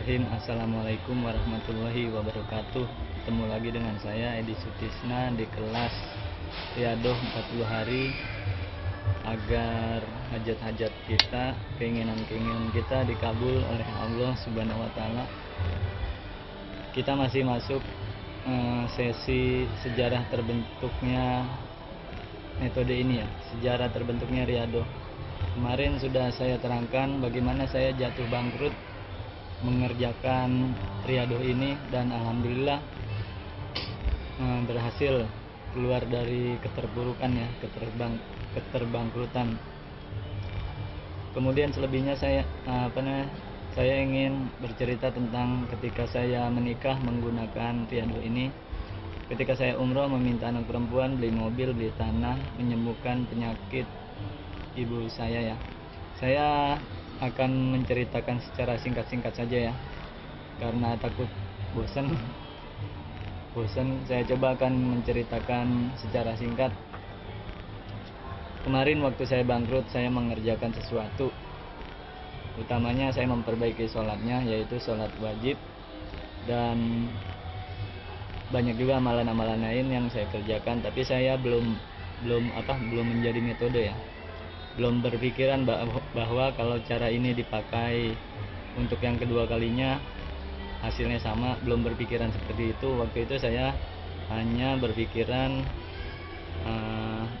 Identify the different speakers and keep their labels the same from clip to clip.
Speaker 1: Bismillahirrahmanirrahim. Assalamualaikum warahmatullahi wabarakatuh. Ketemu lagi dengan saya Edi Sutisna di kelas Riyadhah 40 hari agar hajat-hajat kita, keinginan-keinginan kita dikabul oleh Allah Subhanahu wa taala. Kita masih masuk sesi sejarah terbentuknya metode ini ya, sejarah terbentuknya Riyadhah. Kemarin sudah saya terangkan bagaimana saya jatuh bangkrut mengerjakan Riyadhah ini, dan alhamdulillah berhasil keluar dari keterpurukan ya, keterbangkrutan. Kemudian selebihnya saya ingin bercerita tentang ketika saya menikah menggunakan Riyadhah ini. Ketika saya umroh meminta anak perempuan, beli mobil, beli tanah, menyembuhkan penyakit ibu saya ya. Saya akan menceritakan secara singkat-singkat saja ya, karena takut bosan. Saya coba akan menceritakan secara singkat. Kemarin waktu saya bangkrut, saya mengerjakan sesuatu. Utamanya saya memperbaiki sholatnya, yaitu sholat wajib, dan banyak juga amalan-amalan lain yang saya kerjakan. Tapi saya belum menjadi metode ya, belum berpikiran bahwa kalau cara ini dipakai untuk yang kedua kalinya hasilnya sama. Belum berpikiran seperti itu. Waktu itu saya hanya berpikiran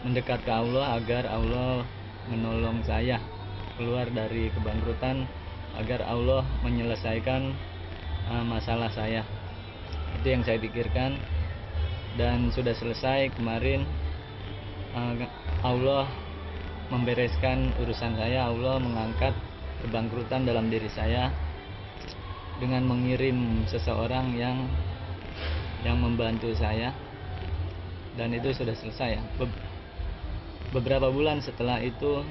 Speaker 1: mendekat ke Allah agar Allah menolong saya keluar dari kebangkrutan, agar Allah menyelesaikan masalah saya. Itu yang saya pikirkan, dan sudah selesai kemarin. Allah membereskan urusan saya. Allah mengangkat kebangkrutan dalam diri saya dengan mengirim seseorang yang membantu saya, dan itu sudah selesai ya. Beberapa bulan setelah itu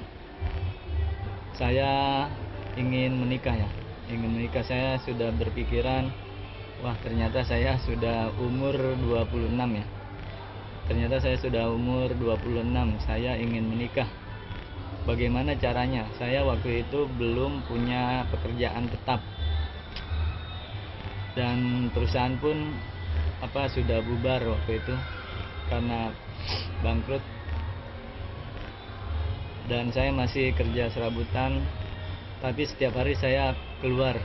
Speaker 1: saya ingin menikah ya. Saya sudah berpikiran, wah ternyata saya sudah umur 26 ya. Ternyata saya sudah umur 26, saya ingin menikah. Bagaimana caranya? Saya waktu itu belum punya pekerjaan tetap, dan perusahaan pun sudah bubar waktu itu karena bangkrut, dan saya masih kerja serabutan. Tapi setiap hari saya keluar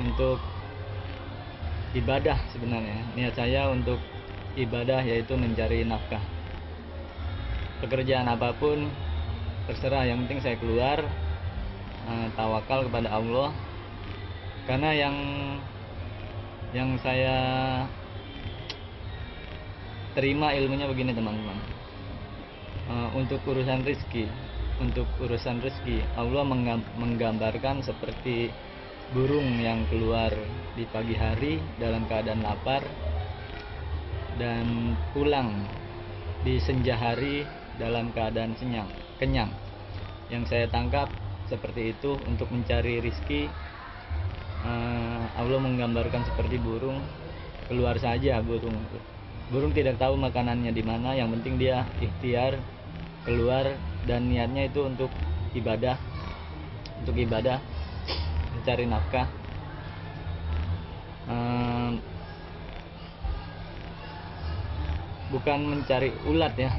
Speaker 1: untuk ibadah. Sebenarnya niat saya untuk ibadah, yaitu mencari nafkah. Pekerjaan apapun terserah, yang penting saya keluar, tawakal kepada Allah. Karena yang saya terima ilmunya begini teman-teman, untuk urusan rezeki Allah menggambarkan seperti burung yang keluar di pagi hari dalam keadaan lapar dan pulang di senja hari dalam keadaan kenyang. Yang saya tangkap seperti itu. Untuk mencari rizki, Allah menggambarkan seperti burung, keluar saja. Burung tidak tahu makanannya di mana, yang penting dia ikhtiar keluar, dan niatnya itu untuk ibadah, mencari nafkah. Bukan mencari ulat ya.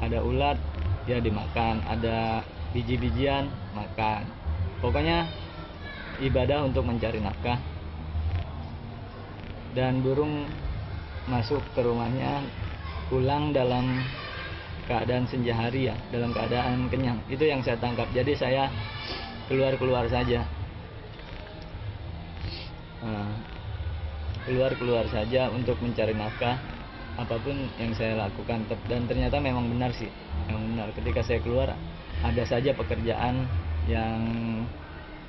Speaker 1: Ada ulat ya dimakan, ada biji-bijian makan. Pokoknya ibadah untuk mencari nafkah. Dan burung masuk ke rumahnya, pulang dalam keadaan senja hari ya, dalam keadaan kenyang. Itu yang saya tangkap. Jadi saya keluar saja. Keluar saja untuk mencari nafkah, apapun yang saya lakukan. Dan ternyata memang benar sih, ketika saya keluar ada saja pekerjaan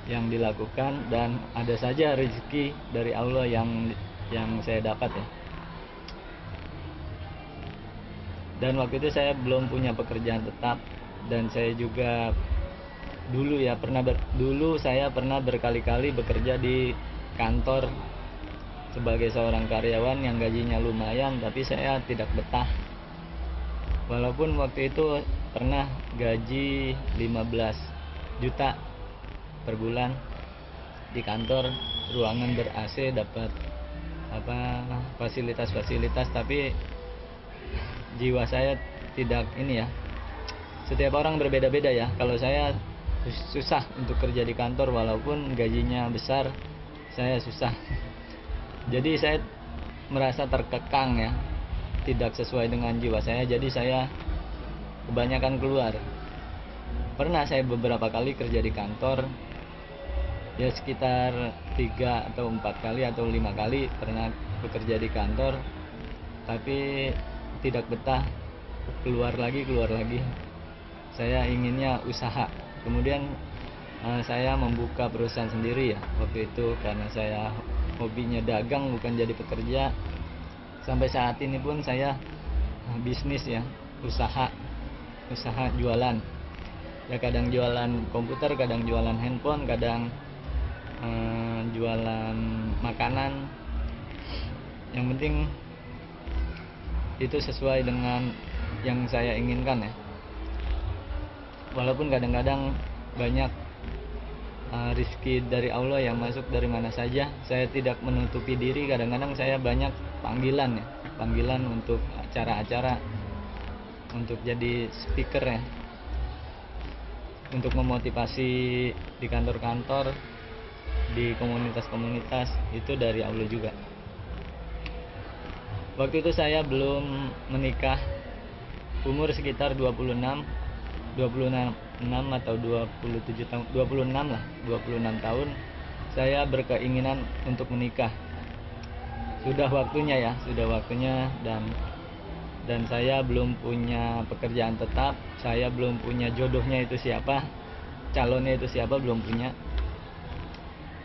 Speaker 1: yang dilakukan, dan ada saja rezeki dari Allah yang saya dapat ya. Dan waktu itu saya belum punya pekerjaan tetap, dan saya juga dulu saya pernah berkali-kali bekerja di kantor sebagai seorang karyawan yang gajinya lumayan, tapi saya tidak betah. Walaupun waktu itu pernah gaji 15 juta per bulan di kantor, ruangan ber AC, dapat fasilitas-fasilitas, tapi jiwa saya tidak ini ya. Setiap orang berbeda-beda ya. Kalau saya susah untuk kerja di kantor, walaupun gajinya besar, saya susah. Jadi saya merasa terkekang ya, tidak sesuai dengan jiwa saya. Jadi saya kebanyakan keluar. Pernah saya beberapa kali kerja di kantor, ya sekitar 3 atau 4 kali atau 5 kali pernah bekerja di kantor, tapi tidak betah, keluar lagi. Saya inginnya usaha. Kemudian saya membuka perusahaan sendiri ya waktu itu, karena saya hobinya dagang bukan jadi pekerja. Sampai saat ini pun saya bisnis ya, usaha jualan ya, kadang jualan komputer, kadang jualan handphone, kadang jualan makanan. Yang penting itu sesuai dengan yang saya inginkan ya, walaupun kadang-kadang banyak rezeki dari Allah yang masuk dari mana saja. Saya tidak menutupi diri, kadang-kadang saya banyak panggilan untuk acara-acara, untuk jadi speaker ya, untuk memotivasi di kantor-kantor, di komunitas-komunitas. Itu dari Allah juga. Waktu itu saya belum menikah, umur sekitar 26 atau 27 tahun, 26 tahun. Saya berkeinginan untuk menikah. Sudah waktunya dan saya belum punya pekerjaan tetap, saya belum punya jodohnya itu siapa, calonnya itu siapa, belum punya.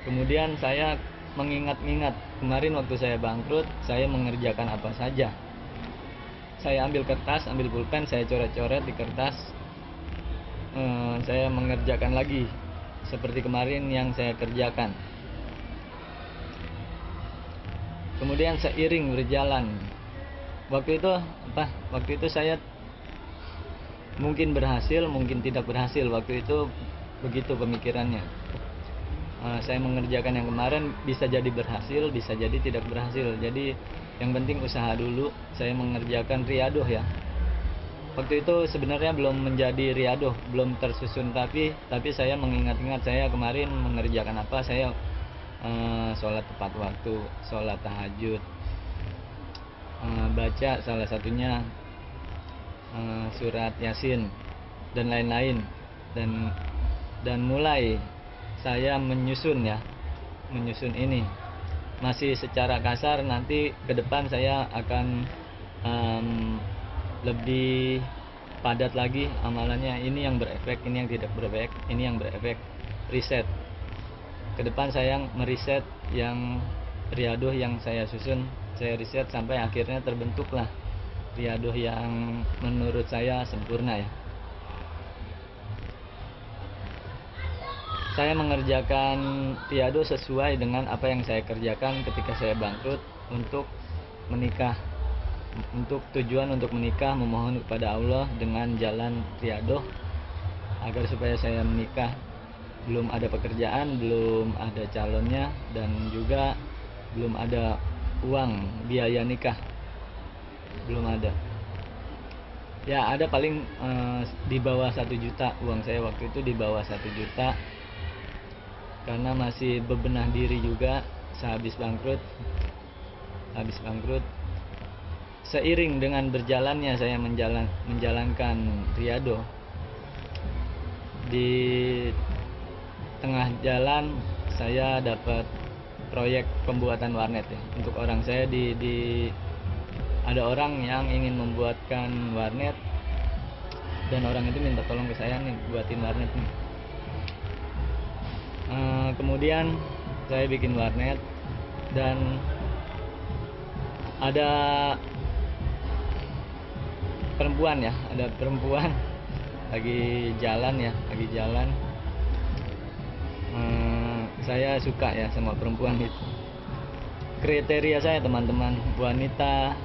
Speaker 1: Kemudian saya mengingat-ingat kemarin waktu saya bangkrut, saya mengerjakan apa saja. Saya ambil kertas, ambil pulpen, saya coret-coret di kertas. Saya mengerjakan lagi seperti kemarin yang saya kerjakan. Kemudian seiring berjalan, waktu itu saya mungkin berhasil, mungkin tidak berhasil. Waktu itu begitu pemikirannya. Saya mengerjakan yang kemarin, bisa jadi berhasil, bisa jadi tidak berhasil. Jadi yang penting usaha dulu. Saya mengerjakan riyadoh ya. Waktu itu sebenarnya belum menjadi riyadoh, belum tersusun, tapi saya mengingat-ingat saya kemarin mengerjakan apa. Saya sholat tepat waktu, sholat tahajud, baca salah satunya surat Yasin dan lain-lain, dan mulai saya menyusun ini. Masih secara kasar, nanti ke depan saya akan lebih padat lagi amalannya. Ini yang berefek, ini yang tidak berefek, ini yang berefek. Riset ke depan, saya meriset yang riyadoh yang saya susun. Saya riset sampai akhirnya terbentuklah riyadoh yang menurut saya sempurna ya. Saya mengerjakan riyadoh sesuai dengan apa yang saya kerjakan ketika saya bangkrut, untuk menikah, untuk tujuan untuk menikah, memohon kepada Allah dengan jalan riyadoh agar supaya saya menikah. Belum ada pekerjaan, belum ada calonnya, dan juga belum ada uang biaya nikah, belum ada. Ya ada paling di bawah 1 juta uang saya waktu itu, di bawah 1 juta, karena masih bebenah diri juga sehabis bangkrut. Seiring dengan berjalannya saya menjalankan riyadoh, di tengah jalan saya dapat proyek pembuatan warnet ya. Untuk orang saya ada orang yang ingin membuatkan warnet, dan orang itu minta tolong ke saya nih, buatin warnet nih. Kemudian saya bikin warnet, dan ada perempuan lagi jalan. Saya suka ya sama perempuan itu. Kriteria saya, teman-teman, wanita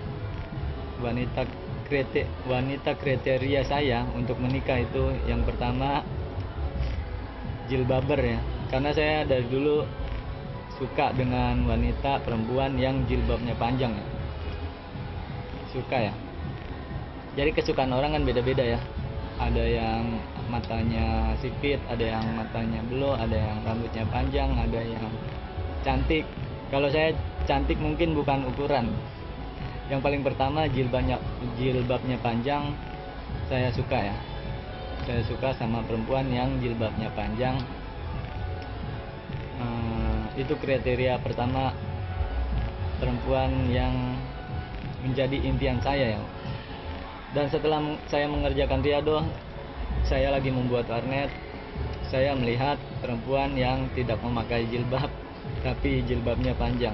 Speaker 1: kriteria saya untuk menikah itu, yang pertama jilbaber ya, karena saya dari dulu suka dengan wanita perempuan yang jilbabnya panjang ya. Suka ya. Jadi kesukaan orang kan beda-beda ya. Ada yang matanya sipit, ada yang matanya belok, ada yang rambutnya panjang, ada yang cantik. Kalau saya cantik mungkin bukan ukuran. Yang paling pertama jilbabnya panjang, saya suka ya. Saya suka sama perempuan yang jilbabnya panjang. Itu kriteria pertama perempuan yang menjadi impian saya ya. Dan setelah saya mengerjakan riadoh, saya lagi membuat warnet, saya melihat perempuan yang tidak memakai jilbab tapi jilbabnya panjang.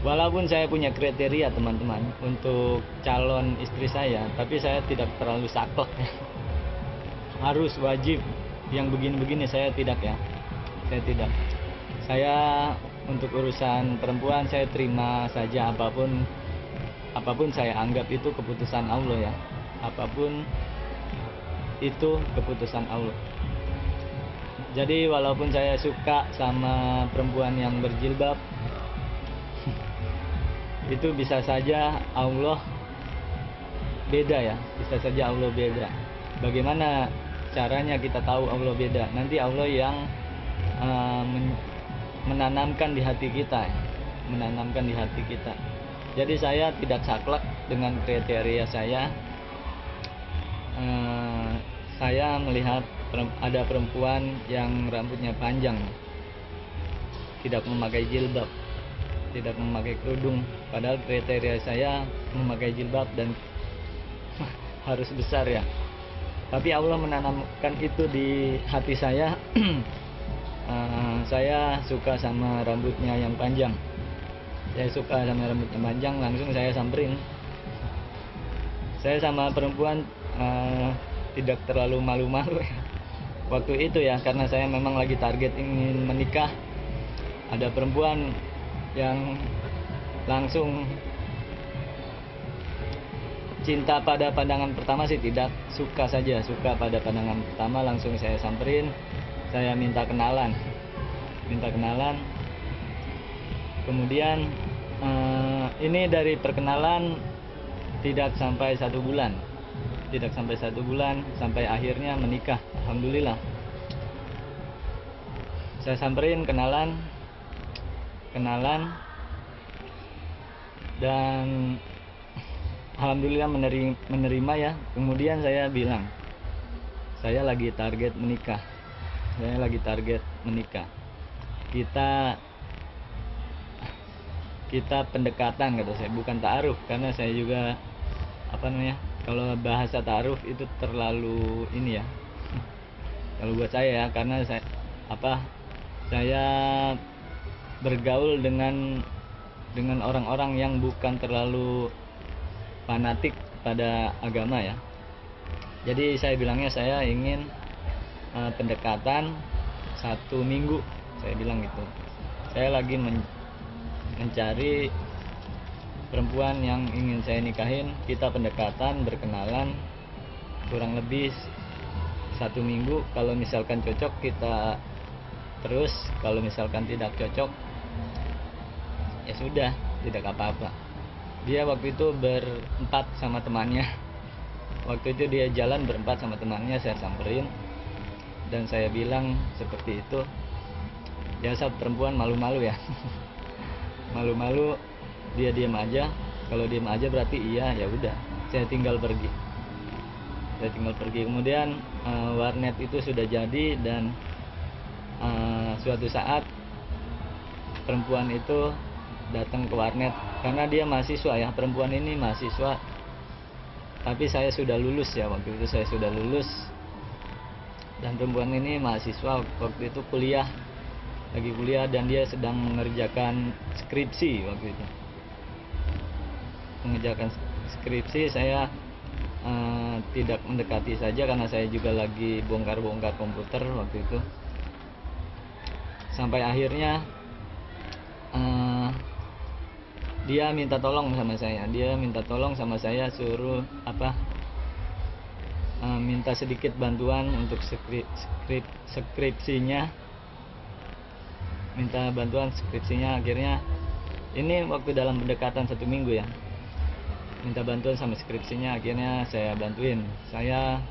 Speaker 1: Walaupun saya punya kriteria teman-teman untuk calon istri saya, tapi saya tidak terlalu saklek ya. Harus wajib yang begini-begini, saya tidak ya. Saya tidak. Saya untuk urusan perempuan saya terima saja, apapun saya anggap itu keputusan Allah ya. Apapun itu keputusan Allah. Jadi walaupun saya suka sama perempuan yang berjilbab, itu bisa saja Allah beda ya. Bisa saja Allah beda. Bagaimana caranya kita tahu Allah beda? Nanti Allah yang menanamkan di hati kita, menanamkan di hati kita. Jadi saya tidak saklek dengan kriteria saya. Saya melihat ada perempuan yang rambutnya panjang, tidak memakai jilbab, tidak memakai kerudung, padahal kriteria saya memakai jilbab dan harus besar ya. Tapi Allah menanamkan itu di hati saya. Saya suka sama rambutnya yang panjang. Saya suka sama rambutnya panjang, langsung saya samperin. Saya sama perempuan tidak terlalu malu-malu ya. Waktu itu ya, karena saya memang lagi target ingin menikah. Ada perempuan yang langsung cinta pada pandangan pertama sih tidak, suka saja, suka pada pandangan pertama, langsung saya samperin. Saya minta kenalan. Kemudian ini dari perkenalan tidak sampai 1 bulan. Sampai akhirnya menikah. Alhamdulillah. Saya samperin, kenalan dan alhamdulillah menerima ya. Kemudian saya bilang, saya lagi target menikah. Kita pendekatan, kata saya, bukan ta'aruf, karena saya juga kalau bahasa ta'aruf itu terlalu ini ya. Kalau buat saya ya, karena saya bergaul dengan orang-orang yang bukan terlalu fanatik pada agama ya. Jadi saya bilangnya saya ingin pendekatan 1 minggu, saya bilang gitu. Saya lagi mencari perempuan yang ingin saya nikahin. Kita pendekatan, berkenalan kurang lebih 1 minggu. Kalau misalkan cocok kita terus, kalau misalkan tidak cocok ya sudah, tidak apa-apa. Dia waktu itu berempat sama temannya. Waktu itu dia jalan berempat sama temannya, saya samperin dan saya bilang seperti itu. Biasa perempuan malu-malu ya. Malu-malu, dia diam aja. Kalau diam aja berarti iya, ya udah. Saya tinggal pergi. Kemudian warnet itu sudah jadi dan suatu saat perempuan itu datang ke warnet karena dia mahasiswa ya. Perempuan ini mahasiswa. Tapi saya sudah lulus ya, waktu itu saya sudah lulus. Dan perempuan ini mahasiswa, waktu itu lagi kuliah dan dia sedang mengerjakan skripsi waktu itu. Saya tidak mendekati saja karena saya juga lagi bongkar-bongkar komputer waktu itu. Sampai akhirnya dia minta tolong sama saya, suruh minta sedikit bantuan untuk skripsinya. minta bantuan skripsinya. Akhirnya ini waktu dalam pendekatan 1 minggu ya, minta bantuan sama skripsinya. Akhirnya saya bantuin, saya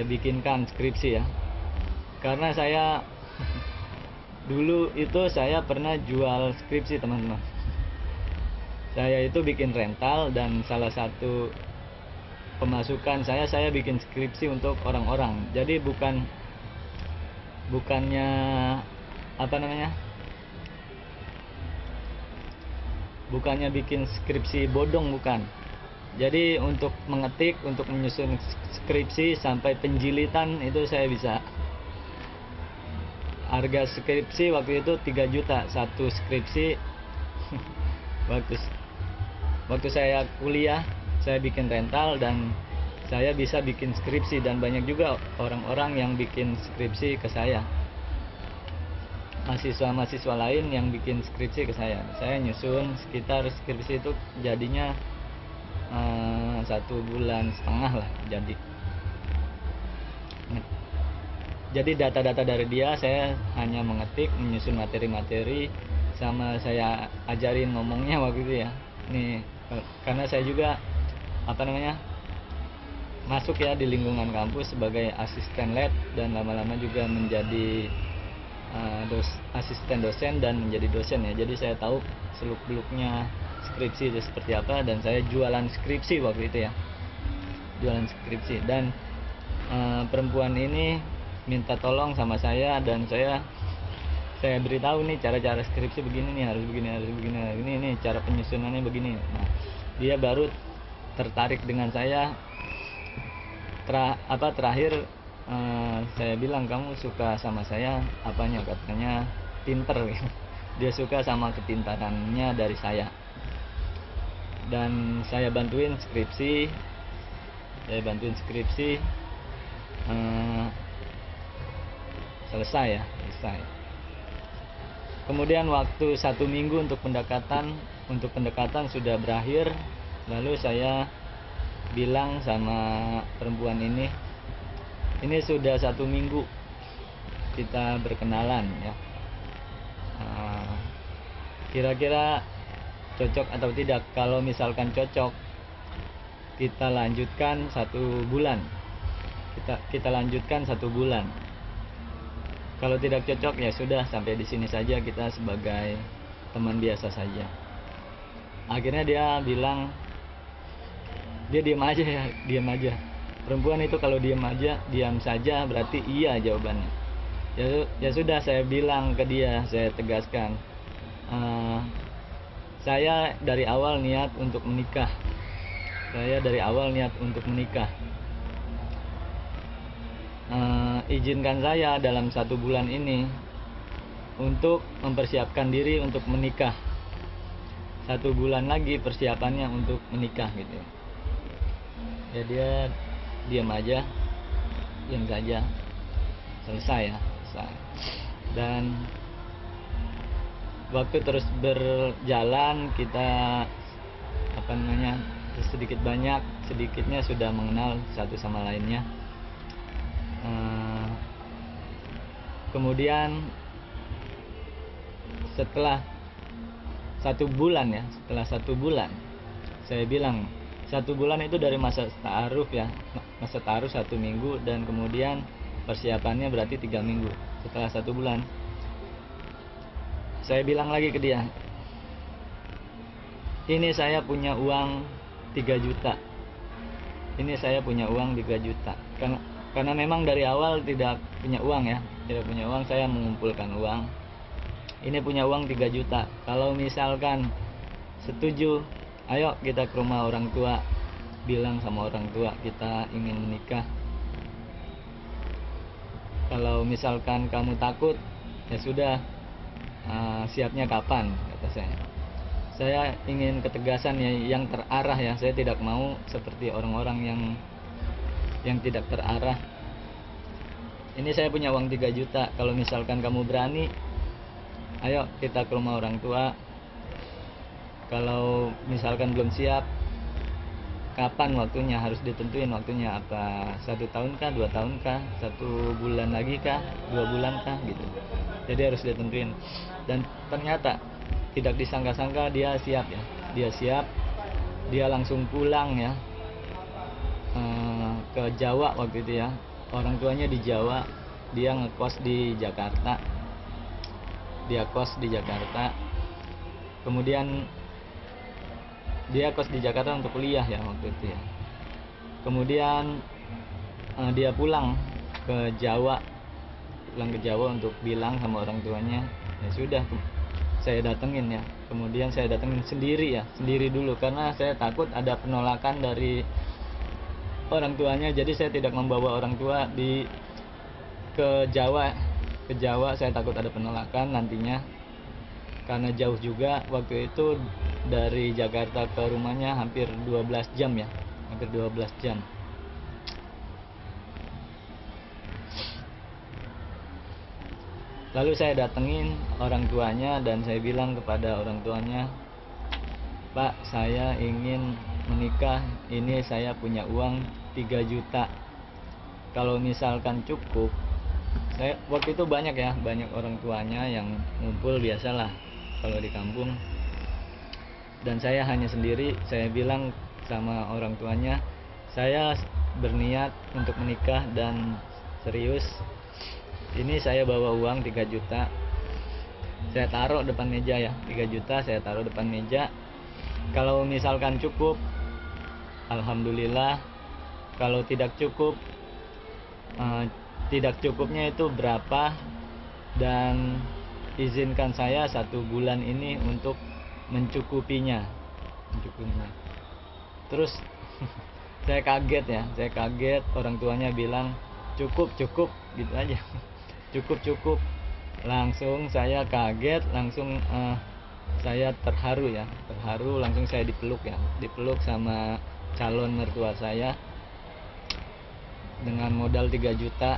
Speaker 1: bikinkan skripsi ya, karena saya dulu itu saya pernah jual skripsi teman-teman. Saya itu bikin rental, dan salah satu pemasukan saya bikin skripsi untuk orang-orang. Jadi bukannya bukannya bikin skripsi bodong, bukan. Jadi untuk mengetik, untuk menyusun skripsi sampai penjilitan itu saya bisa. Harga skripsi waktu itu 3 juta satu skripsi. waktu saya kuliah saya bikin rental, dan saya bisa bikin skripsi, dan banyak juga orang-orang yang bikin skripsi ke saya. Mahasiswa lain yang bikin skripsi ke saya. Saya nyusun sekitar skripsi itu jadinya 1,5 bulan lah jadi. Jadi data-data dari dia saya hanya mengetik, menyusun materi-materi, sama saya ajarin ngomongnya waktu itu ya. Nih karena saya juga masuk ya di lingkungan kampus sebagai asisten lab, dan lama-lama juga menjadi asisten dosen dan menjadi dosen ya. Jadi saya tahu seluk-beluknya skripsi itu seperti apa, dan saya jualan skripsi waktu itu ya, jualan skripsi. Dan perempuan ini minta tolong sama saya, dan saya beritahu nih cara-cara skripsi begini nih, harus begini ini cara penyusunannya begini. Nah, dia baru tertarik dengan saya. Terakhir saya bilang, kamu suka sama saya apanya? Katanya pinter. Dia suka sama kepintarannya dari saya, dan saya bantuin skripsi. Selesai. Kemudian waktu 1 minggu untuk pendekatan sudah berakhir. Lalu saya bilang sama perempuan ini sudah 1 minggu kita berkenalan ya, kira-kira cocok atau tidak. Kalau misalkan cocok, kita lanjutkan 1 bulan. Kita lanjutkan 1 bulan. Kalau tidak cocok, ya sudah, sampai di sini saja, kita sebagai teman biasa saja. Akhirnya dia bilang, dia diam aja. Perempuan itu kalau diam saja berarti iya jawabannya. Ya sudah, saya bilang ke dia, saya tegaskan, saya dari awal niat untuk menikah. Izinkan saya dalam 1 bulan ini untuk mempersiapkan diri untuk menikah. 1 bulan lagi persiapannya untuk menikah gitu. Ya dia diam saja. Selesai. Dan waktu terus berjalan, kita sedikitnya sudah mengenal satu sama lainnya. Kemudian setelah 1 bulan saya bilang 1 bulan itu dari masa ta'aruf ya, masa ta'aruf 1 minggu, dan kemudian persiapannya berarti 3 minggu. Setelah 1 bulan saya bilang lagi ke dia, ini saya punya uang 3 juta. Karena memang dari awal tidak punya uang, saya mengumpulkan uang. Ini punya uang 3 juta. Kalau misalkan setuju, ayo kita ke rumah orang tua, bilang sama orang tua kita ingin menikah. Kalau misalkan kamu takut, ya sudah, siapnya kapan, kata saya. Saya ingin ketegasan yang terarah ya. Saya tidak mau seperti orang-orang yang tidak terarah. Ini saya punya uang 3 juta. Kalau misalkan kamu berani, ayo kita ke rumah orang tua. Kalau misalkan belum siap, kapan waktunya, harus ditentuin waktunya, apa 1 tahun kah, 2 tahun kah, 1 bulan lagi kah, 2 bulan kah gitu. jadi harus ditentuin. Dan ternyata tidak disangka-sangka dia siap ya, dia langsung pulang ya, ke Jawa waktu itu ya. Orang tuanya di Jawa, dia ngekos di Jakarta, kemudian dia kos di Jakarta untuk kuliah ya waktu itu ya. Kemudian dia pulang ke Jawa untuk bilang sama orang tuanya. Ya sudah, saya datengin ya. Kemudian saya datengin sendiri dulu, karena saya takut ada penolakan dari orang tuanya. Jadi saya tidak membawa orang tua ke Jawa. Saya takut ada penolakan nantinya, karena jauh juga. Waktu itu dari Jakarta ke rumahnya hampir 12 jam ya, hampir 12 jam. Lalu saya datengin orang tuanya dan saya bilang kepada orang tuanya, "Pak, saya ingin menikah, ini saya punya uang 3 juta. Kalau misalkan cukup," saya waktu itu banyak orang tuanya yang ngumpul, biasalah kalau di kampung, dan saya hanya sendiri. Saya bilang sama orang tuanya, "Saya berniat untuk menikah dan serius. Ini saya bawa uang 3 juta. Saya taruh depan meja ya, 3 juta saya taruh depan meja. Kalau misalkan cukup, alhamdulillah. Kalau tidak cukup, tidak cukupnya itu berapa, dan izinkan saya 1 bulan ini untuk mencukupinya." Terus saya kaget. Orang tuanya bilang cukup gitu aja. cukup. Langsung saya kaget, langsung saya terharu, langsung saya dipeluk sama calon mertua saya dengan modal 3 juta.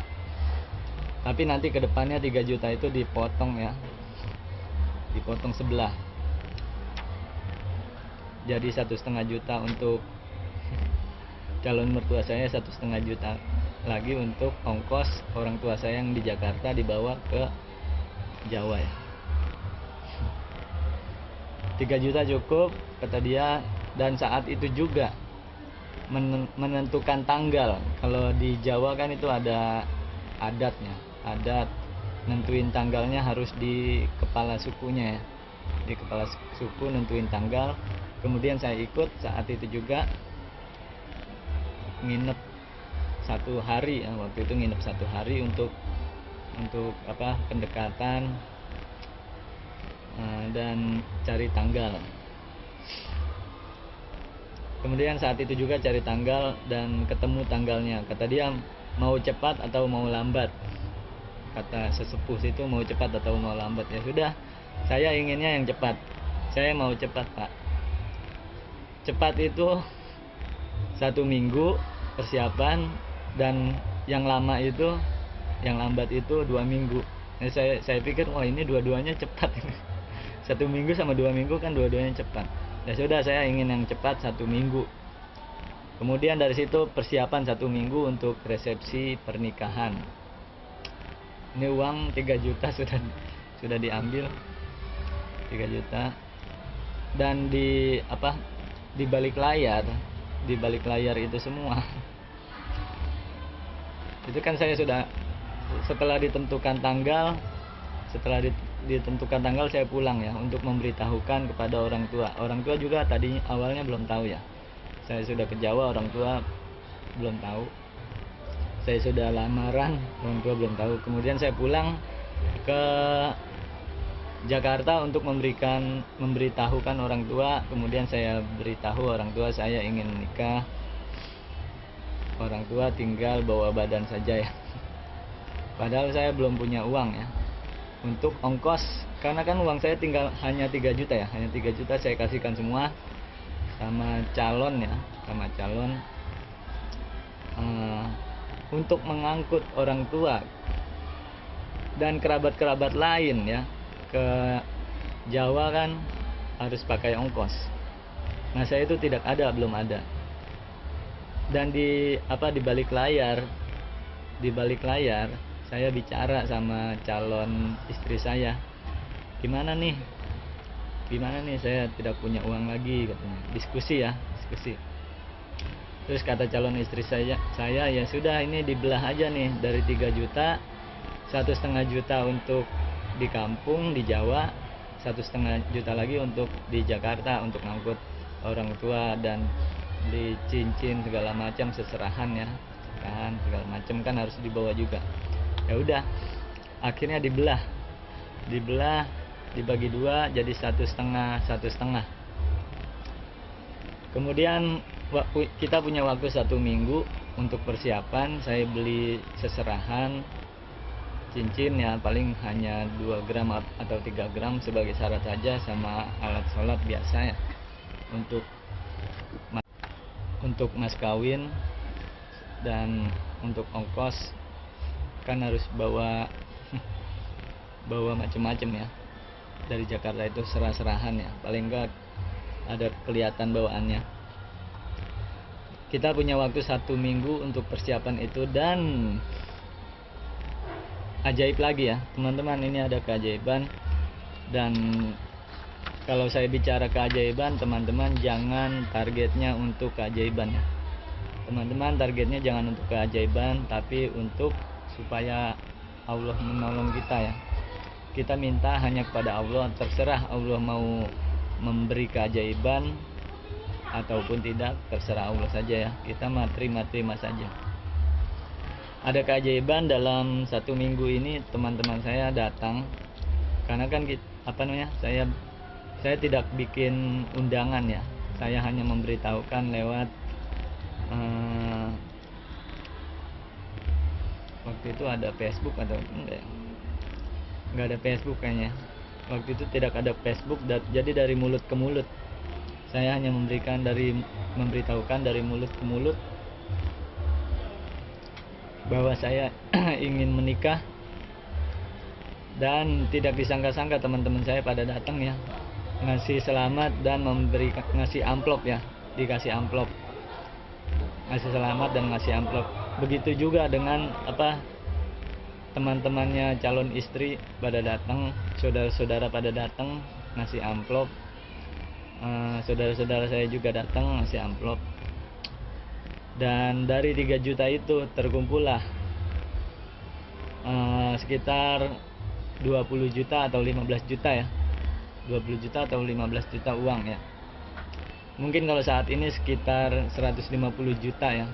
Speaker 1: Tapi nanti kedepannya 3 juta itu dipotong sebelah, jadi 1,5 juta untuk calon mertua saya, 1,5 juta lagi untuk ongkos orang tua saya yang di Jakarta dibawa ke Jawa ya. 3 juta cukup kata dia. Dan saat itu juga menentukan tanggal. Kalau di Jawa kan itu ada adat nentuin tanggalnya harus di kepala sukunya ya, di kepala suku nentuin tanggal. Kemudian saya ikut saat itu juga, nginep 1 hari ya, waktu itu nginep 1 hari untuk pendekatan dan cari tanggal. Kemudian saat itu juga cari tanggal dan ketemu tanggalnya. Kata dia mau cepat atau mau lambat. Kata sesepuh itu mau cepat atau mau lambat. Ya sudah, saya inginnya yang cepat. Saya mau cepat, Pak. Cepat itu 1 minggu persiapan, dan yang lambat itu 2 minggu. Nah, saya pikir wah ini dua-duanya cepat. 1 minggu sama 2 minggu kan dua-duanya cepat. Ya sudah, saya ingin yang cepat 1 minggu. Kemudian dari situ persiapan 1 minggu untuk resepsi pernikahan. Ini uang 3 juta sudah diambil, 3 juta. Dan di balik layar itu semua itu kan saya sudah, setelah ditentukan tanggal saya pulang ya untuk memberitahukan kepada orang tua. Orang tua juga tadi awalnya belum tahu ya, saya sudah ke Jawa, orang tua belum tahu. Saya sudah lamaran, orang tua belum tahu. Kemudian saya pulang ke Jakarta untuk memberitahukan orang tua. Kemudian saya beritahu orang tua saya ingin menikah. Orang tua tinggal bawa badan saja ya. Padahal saya belum punya uang ya untuk ongkos, karena kan uang saya tinggal hanya 3 juta ya. Hanya 3 juta saya kasihkan semua sama calon untuk mengangkut orang tua dan kerabat-kerabat lain ya ke Jawa kan harus pakai ongkos. Nah, saya itu belum ada. Dan di balik layar saya bicara sama calon istri saya, gimana nih saya tidak punya uang lagi, katanya. Diskusi. Terus kata calon istri saya ya sudah, ini dibelah aja nih, dari 3 juta 1,5 juta untuk di kampung di Jawa, 1,5 juta lagi untuk di Jakarta untuk ngangkut orang tua dan beli cincin segala macam, seserahan ya kan, segala macam kan harus dibawa juga. Ya udah, akhirnya dibelah dibagi 2 jadi 1,5. Kemudian kita punya waktu 1 minggu untuk persiapan. Saya beli seserahan cincin ya, paling hanya 2 gram atau 3 gram sebagai syarat saja, sama alat sholat biasa ya, untuk mas kawin. Dan untuk ongkos kan harus bawa macam-macam ya, dari Jakarta itu serah-serahan ya, paling enggak ada kelihatan bawaannya. Kita punya waktu 1 minggu untuk persiapan itu. Dan ajaib lagi ya teman-teman, ini ada keajaiban. Dan kalau saya bicara keajaiban, teman-teman jangan targetnya untuk keajaiban ya. Teman-teman targetnya jangan untuk keajaiban, tapi untuk supaya Allah menolong kita ya. Kita minta hanya kepada Allah, terserah Allah mau memberi keajaiban ataupun tidak, terserah Allah saja ya. Kita terima saja. Ada keajaiban dalam 1 minggu ini, teman-teman saya datang. Karena kan saya tidak bikin undangan ya, saya hanya memberitahukan lewat waktu itu ada Facebook atau enggak ada Facebook kayaknya. Waktu itu tidak ada Facebook, jadi dari mulut ke mulut. Saya hanya memberitahukan dari mulut ke mulut bahwa saya ingin menikah. Dan tidak disangka-sangka teman-teman saya pada datang ya, ngasih selamat dan ngasih amplop ya, dikasih amplop, ngasih selamat dan ngasih amplop. Begitu juga dengan teman-temannya calon istri pada datang, saudara-saudara pada datang ngasih amplop. Saudara-saudara saya juga datang ngasih amplop. Dan dari 3 juta itu terkumpullah sekitar 20 juta atau 15 juta ya, 20 juta atau 15 juta uang ya. Mungkin kalau saat ini sekitar 150 juta ya,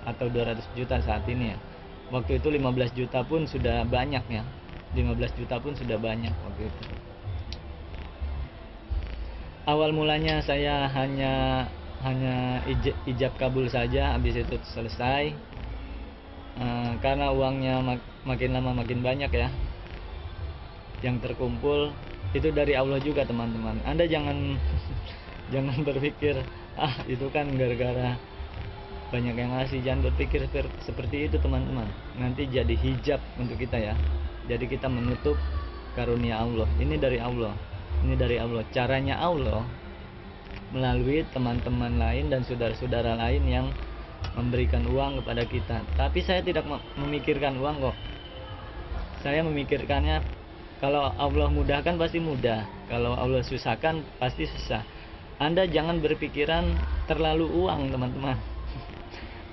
Speaker 1: atau 200 juta saat ini ya. Waktu itu 15 juta pun sudah banyak ya, 15 juta pun sudah banyak waktu itu. Awal mulanya saya hanya ijab kabul saja, habis itu selesai. Karena uangnya makin lama makin banyak ya yang terkumpul. Itu dari Allah juga teman-teman. Anda jangan berpikir itu kan gara-gara banyak yang ngasih. Jangan berpikir seperti itu teman-teman, nanti jadi hijab untuk kita ya. Jadi kita menutup karunia Allah. Ini dari Allah. Caranya Allah melalui teman-teman lain dan saudara-saudara lain yang memberikan uang kepada kita. Tapi saya tidak memikirkan uang kok. Saya memikirkannya, kalau Allah mudahkan pasti mudah, kalau Allah susahkan pasti susah. Anda jangan berpikiran terlalu uang teman-teman.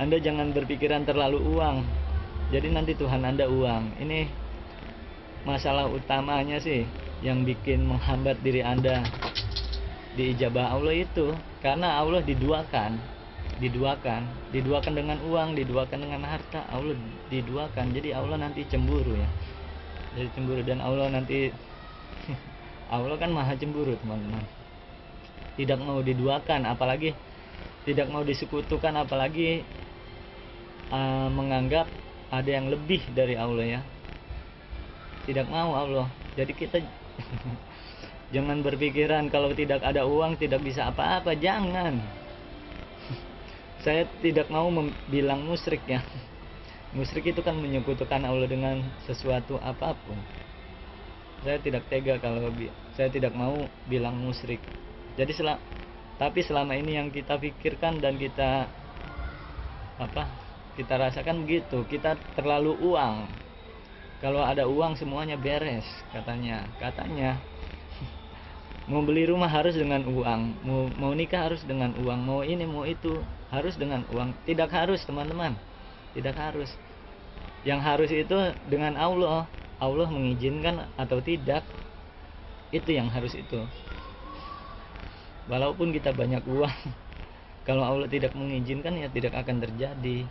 Speaker 1: Anda jangan berpikiran terlalu uang, jadi nanti Tuhan Anda uang. Ini masalah utamanya sih yang bikin menghambat diri Anda di ijabah Allah itu. Karena Allah diduakan dengan uang, diduakan dengan harta. Allah diduakan, jadi Allah nanti cemburu ya. Jadi cemburu, dan Allah nanti Allah kan maha cemburu teman-teman. Tidak mau diduakan, apalagi tidak mau disekutukan, apalagi menganggap ada yang lebih dari Allah ya. Tidak mau Allah. Jadi kita jangan berpikiran kalau tidak ada uang tidak bisa apa-apa. Jangan. Saya tidak mau bilang musyrik ya. Musyrik itu kan menyekutukan Allah dengan sesuatu apapun. Saya tidak tega kalau saya tidak mau bilang musyrik. Jadi tapi selama ini yang kita pikirkan dan kita rasakan begitu. Kita terlalu uang. Kalau ada uang semuanya beres, katanya. Mau beli rumah harus dengan uang, mau nikah harus dengan uang, mau ini mau itu harus dengan uang. Tidak harus, teman-teman. Tidak harus. Yang harus itu dengan Allah. Allah mengizinkan atau tidak, itu yang harus itu. Walaupun kita banyak uang, kalau Allah tidak mengizinkan ya tidak akan terjadi.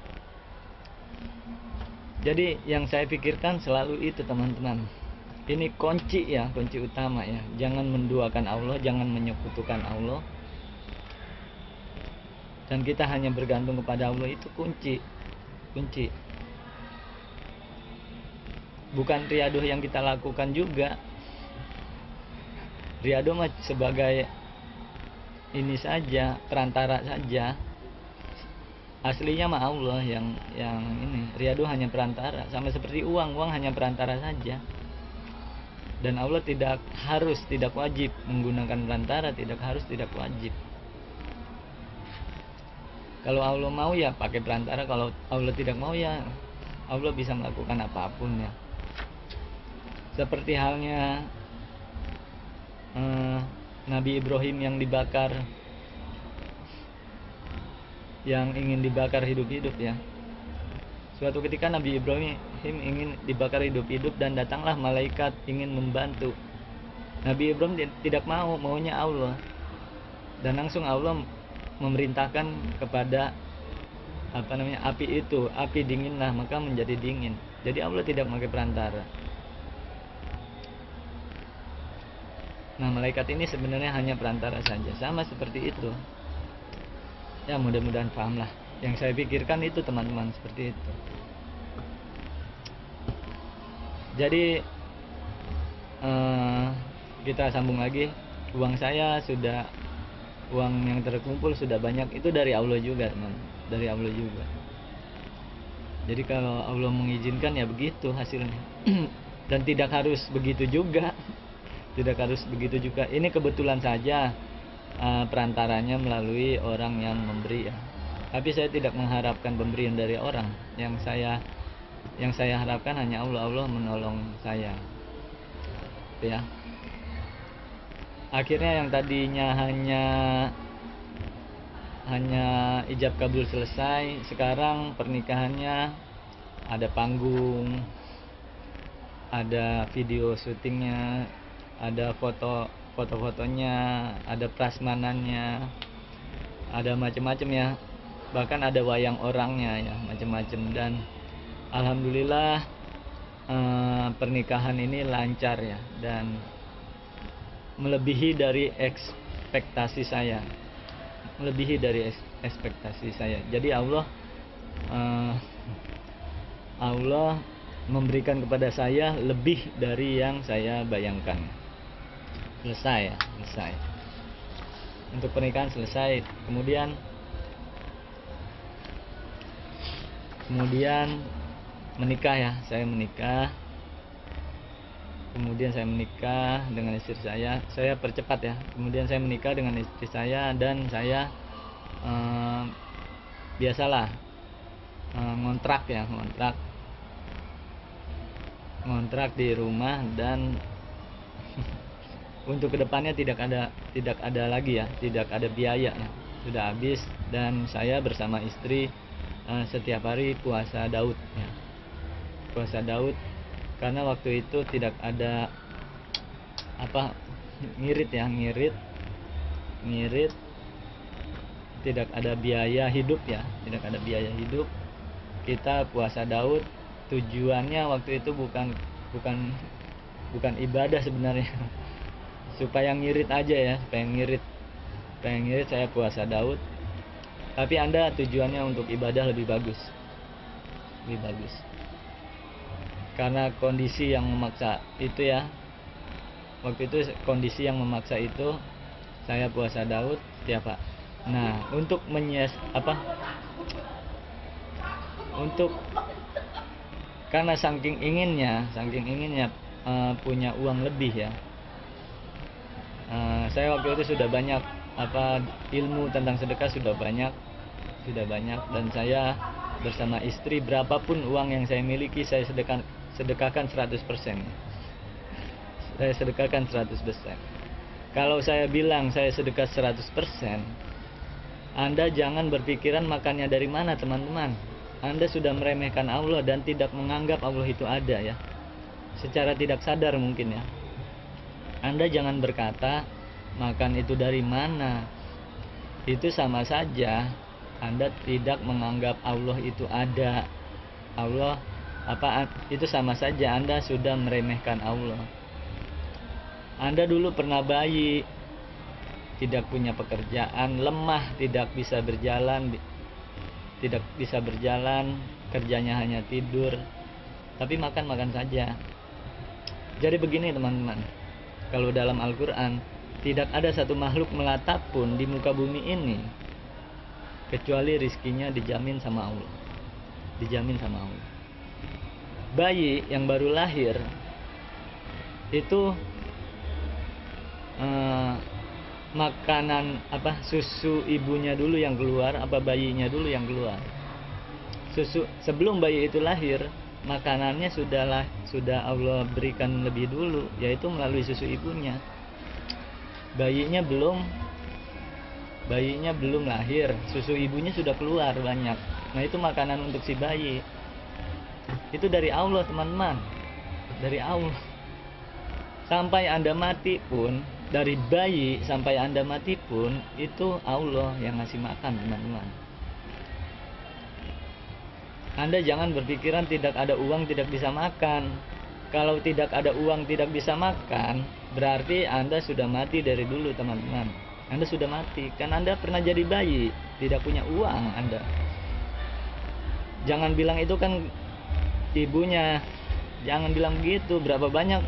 Speaker 1: Jadi yang saya pikirkan selalu itu, teman-teman. Ini kunci ya, kunci utama ya. Jangan menduakan Allah, jangan menyekutukan Allah. Dan kita hanya bergantung kepada Allah, itu kunci. Bukan riadoh yang kita lakukan juga. Riadoh mah sebagai ini saja, perantara saja. Aslinya mah Allah yang ini. Riadoh hanya perantara, sama seperti uang hanya perantara saja. Dan Allah tidak wajib menggunakan perantara, tidak wajib. Kalau Allah mau ya pakai perantara, kalau Allah tidak mau ya Allah bisa melakukan apapun ya. Seperti halnya Nabi Ibrahim yang ingin dibakar hidup-hidup ya. Suatu ketika Nabi Ibrahim ingin dibakar hidup-hidup dan datanglah malaikat ingin membantu. Nabi Ibrahim tidak mau, maunya Allah. Dan langsung Allah memerintahkan kepada api itu, api dinginlah, maka menjadi dingin. Jadi Allah tidak pakai perantara. Nah, malaikat ini sebenarnya hanya perantara saja, sama seperti itu. Ya, mudah-mudahan paham lah. Yang saya pikirkan itu, teman-teman, seperti itu. Jadi kita sambung lagi. Uang yang terkumpul sudah banyak, itu dari Allah juga, teman. Dari Allah juga. Jadi kalau Allah mengizinkan ya begitu hasilnya. Dan tidak harus begitu juga. Ini kebetulan saja perantaranya melalui orang yang memberi ya. Tapi saya tidak mengharapkan pemberian dari orang. Yang saya harapkan hanya Allah menolong saya. Ya. Akhirnya yang tadinya hanya ijab kabul selesai, sekarang pernikahannya ada panggung, ada video syutingnya, ada foto-fotonya, ada prasmanannya, ada macam-macam ya. Bahkan ada wayang orangnya ya, macam-macam. Dan alhamdulillah pernikahan ini lancar ya, dan melebihi dari ekspektasi saya. Jadi Allah memberikan kepada saya lebih dari yang saya bayangkan. Selesai. Untuk pernikahan selesai. Kemudian menikah ya. Saya menikah. Kemudian saya menikah dengan istri saya. Saya percepat ya. Kemudian saya menikah dengan istri saya, dan saya biasalah ngontrak di rumah. Dan untuk kedepannya tidak ada lagi ya, tidak ada biaya ya, sudah habis. Dan saya bersama istri setiap hari puasa Daud ya. Puasa Daud, karena waktu itu tidak ada ngirit, tidak ada biaya hidup ya, kita puasa Daud. Tujuannya waktu itu bukan ibadah sebenarnya. Supaya ngirit aja ya, pengen ngirit saya puasa Daud. Tapi Anda tujuannya untuk ibadah lebih bagus. Karena kondisi yang memaksa itu ya. Waktu itu kondisi yang memaksa itu, saya puasa Daud setiap Pak. Nah, untuk karena saking inginnya punya uang lebih ya. Saya waktu itu sudah banyak ilmu tentang sedekah, sudah banyak, dan saya bersama istri berapapun uang yang saya miliki saya sedekahkan 100%. Saya sedekahkan 100%. Kalau saya bilang saya sedekah 100%, Anda jangan berpikiran makannya dari mana, teman-teman. Anda sudah meremehkan Allah dan tidak menganggap Allah itu ada ya. Secara tidak sadar mungkin ya. Anda jangan berkata makan itu dari mana. Itu sama saja Anda tidak menganggap Allah itu ada. Allah itu sama saja Anda sudah meremehkan Allah. Anda dulu pernah bayi, tidak punya pekerjaan, lemah, tidak bisa berjalan, kerjanya hanya tidur, tapi makan saja. Jadi begini teman-teman, kalau dalam Al-Quran tidak ada satu makhluk melata pun di muka bumi ini kecuali rizkinya dijamin sama Allah. Dijamin sama Allah. Bayi yang baru lahir itu makanan susu ibunya dulu yang keluar, bayinya dulu yang keluar. Susu sebelum bayi itu lahir, makanannya sudah Allah berikan lebih dulu, yaitu melalui susu ibunya. Bayinya belum lahir, susu ibunya sudah keluar banyak. Nah, itu makanan untuk si bayi. Itu dari Allah, teman-teman. Dari Allah. Sampai Anda mati pun, dari bayi sampai Anda mati pun, itu Allah yang ngasih makan, teman-teman. Anda jangan berpikiran tidak ada uang tidak bisa makan. Kalau tidak ada uang tidak bisa makan, berarti Anda sudah mati dari dulu, teman-teman. Anda sudah mati, kan Anda pernah jadi bayi, tidak punya uang Anda. Jangan bilang itu kan ibunya. Jangan bilang begitu. Berapa banyak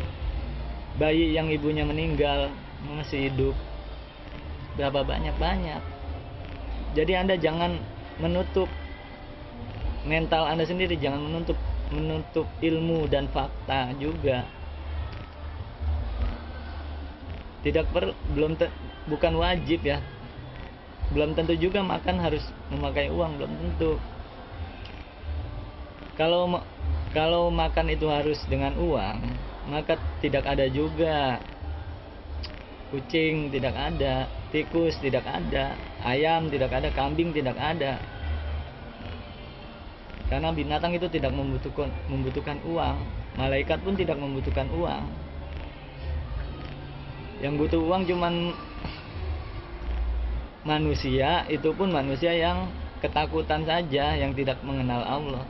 Speaker 1: bayi yang ibunya meninggal masih hidup? Berapa banyak. Jadi Anda jangan menutup mental Anda sendiri, jangan menutup ilmu dan fakta juga. Bukan wajib ya. Belum tentu juga makan harus memakai uang, belum tentu. Kalau makan itu harus dengan uang, maka tidak ada juga kucing, tidak ada tikus, tidak ada ayam, tidak ada kambing, tidak ada. Karena binatang itu tidak membutuhkan uang. Malaikat pun tidak membutuhkan uang. Yang butuh uang cuman manusia, itu pun manusia yang ketakutan saja, yang tidak mengenal Allah.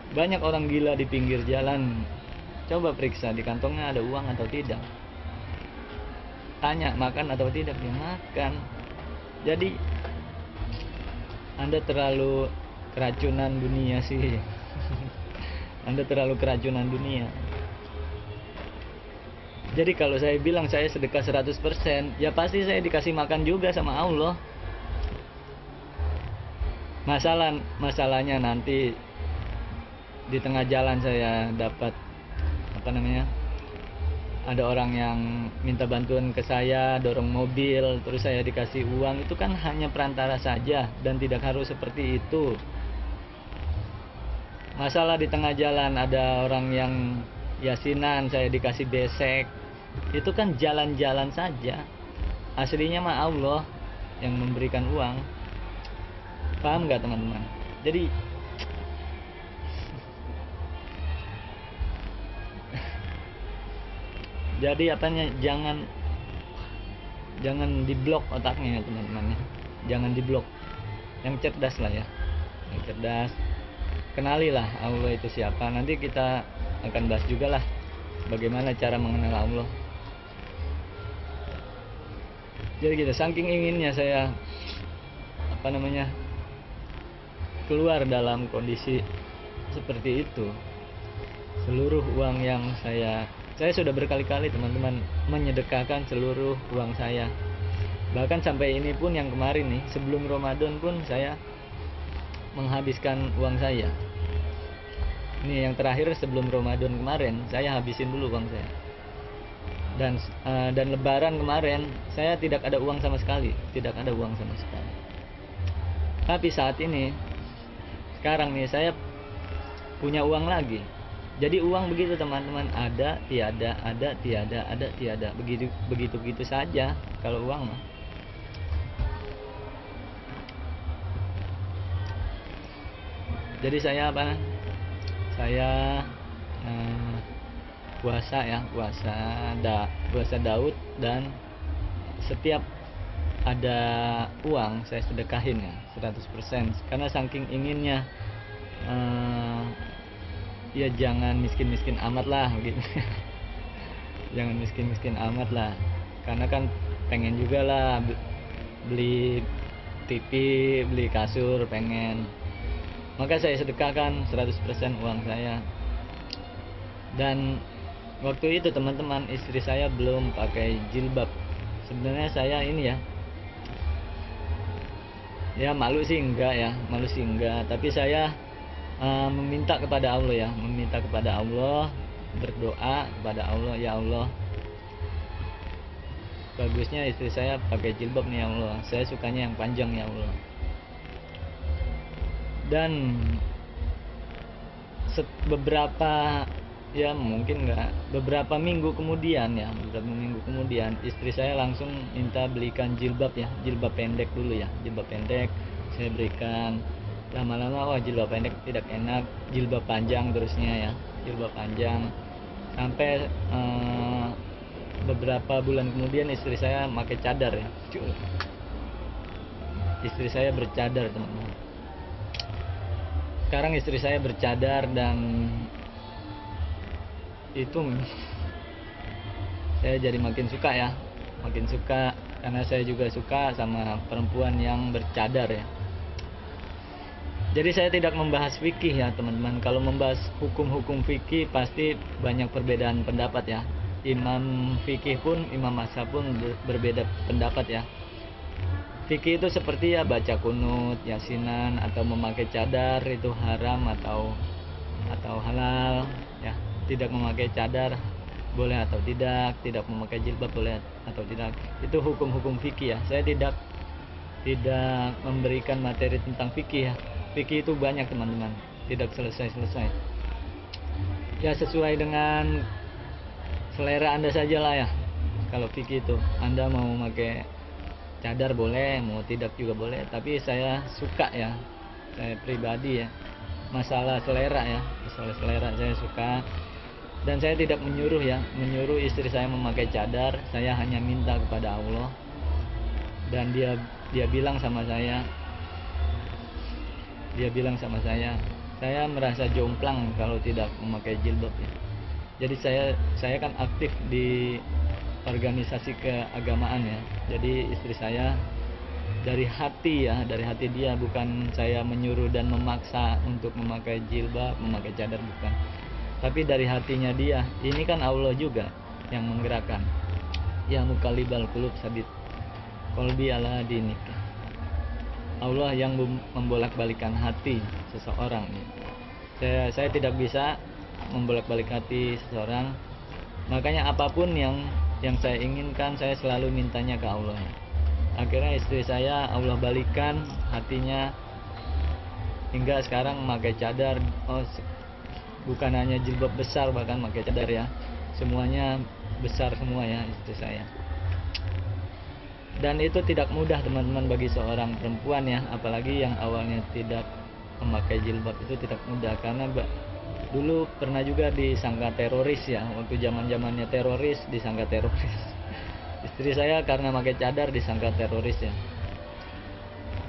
Speaker 1: Banyak orang gila di pinggir jalan. Coba periksa di kantongnya ada uang atau tidak. Tanya makan atau tidak, dia makan. Jadi Anda terlalu keracunan dunia sih. Anda terlalu keracunan dunia. Jadi kalau saya bilang saya sedekah 100%, ya pasti saya dikasih makan juga sama Allah. Masalahnya nanti di tengah jalan saya dapat ada orang yang minta bantuan ke saya, dorong mobil, terus saya dikasih uang. Itu kan hanya perantara saja dan tidak harus seperti itu. Masalah di tengah jalan ada orang yang yasinan, saya dikasih besek, itu kan jalan-jalan saja. Aslinya mah Allah yang memberikan uang. Paham nggak teman-teman? Jadi jangan diblok otaknya ya teman-teman ya. Jangan diblok. Yang cerdas lah ya. Yang cerdas. Kenalilah Allah itu siapa. Nanti kita akan bahas juga lah bagaimana cara mengenal Allah. Jadi kita saking inginnya saya keluar dalam kondisi seperti itu. Seluruh uang yang saya sudah berkali-kali teman-teman menyedekahkan seluruh uang saya. Bahkan sampai ini pun yang kemarin nih, sebelum Ramadan pun saya menghabiskan uang saya. Ini yang terakhir sebelum Ramadan kemarin, saya habisin dulu uang saya. Dan Lebaran kemarin saya tidak ada uang sama sekali, Tapi saat ini, sekarang nih saya punya uang lagi. Jadi uang begitu teman-teman, ada tiada, ada tiada, ada tiada, begitu saja kalau uang mah. Jadi saya apa? Saya puasa ya, puasa Daud, dan setiap ada uang saya sedekahin ya 100%, karena saking inginnya ya jangan miskin-miskin amat lah gitu. Jangan miskin-miskin amat lah, karena kan pengen juga lah beli TV, beli kasur, pengen. Maka saya sedekahkan 100% uang saya. Dan waktu itu teman-teman, istri saya belum pakai jilbab. Sebenarnya saya ini ya malu sih enggak, tapi saya meminta kepada Allah berdoa kepada Allah, ya Allah, bagusnya istri saya pakai jilbab nih ya Allah, saya sukanya yang panjang ya Allah. Dan beberapa minggu kemudian istri saya langsung minta belikan jilbab pendek dulu ya, jilbab pendek saya berikan. Lama-lama jilbab pendek tidak enak, jilbab panjang terusnya ya, jilbab panjang, sampai beberapa bulan kemudian istri saya pakai cadar ya. Istri saya bercadar teman-teman. Sekarang istri saya bercadar, dan itu saya jadi makin suka karena saya juga suka sama perempuan yang bercadar ya. Jadi saya tidak membahas fikih ya teman-teman. Kalau membahas hukum-hukum fikih pasti banyak perbedaan pendapat ya. Imam fikih pun, imam mazhab pun berbeda pendapat ya. Fikih itu seperti ya baca kunut, yasinan, atau memakai cadar itu haram atau halal ya. Tidak memakai cadar boleh atau tidak memakai jilbab boleh atau tidak. Itu hukum-hukum fikih ya. Saya tidak memberikan materi tentang fikih ya. Fikih itu banyak teman-teman, tidak selesai. Ya sesuai dengan selera Anda sajalah ya. Kalau fikih itu Anda mau pakai cadar boleh, mau tidak juga boleh, tapi saya suka ya, saya pribadi ya, masalah selera saya suka. Dan saya tidak menyuruh istri saya memakai cadar. Saya hanya minta kepada Allah, dan dia bilang sama saya, saya merasa jomplang kalau tidak memakai jilbab ya. Jadi saya kan aktif di organisasi keagamaan ya. Jadi istri saya dari hati dia, bukan saya menyuruh dan memaksa untuk memakai jilbab, memakai cadar, bukan. Tapi dari hatinya dia. Ini kan Allah juga yang menggerakkan. Ya muqallibal qulub sabit qalbi ala dinik. Allah yang membolak-balikan hati seseorang. Saya tidak bisa membolak-balik hati seseorang. Makanya apapun yang saya inginkan, saya selalu mintanya ke Allah. Akhirnya istri saya Allah balikan hatinya, hingga sekarang memakai cadar. Bukan hanya jilbab besar, bahkan pakai cadar ya. Semuanya besar semua ya istri saya. Dan itu tidak mudah teman-teman bagi seorang perempuan ya, apalagi yang awalnya tidak memakai jilbab, itu tidak mudah. Karena dulu pernah juga disangka teroris ya, waktu zamannya teroris disangka teroris. Istri saya karena pakai cadar disangka teroris ya.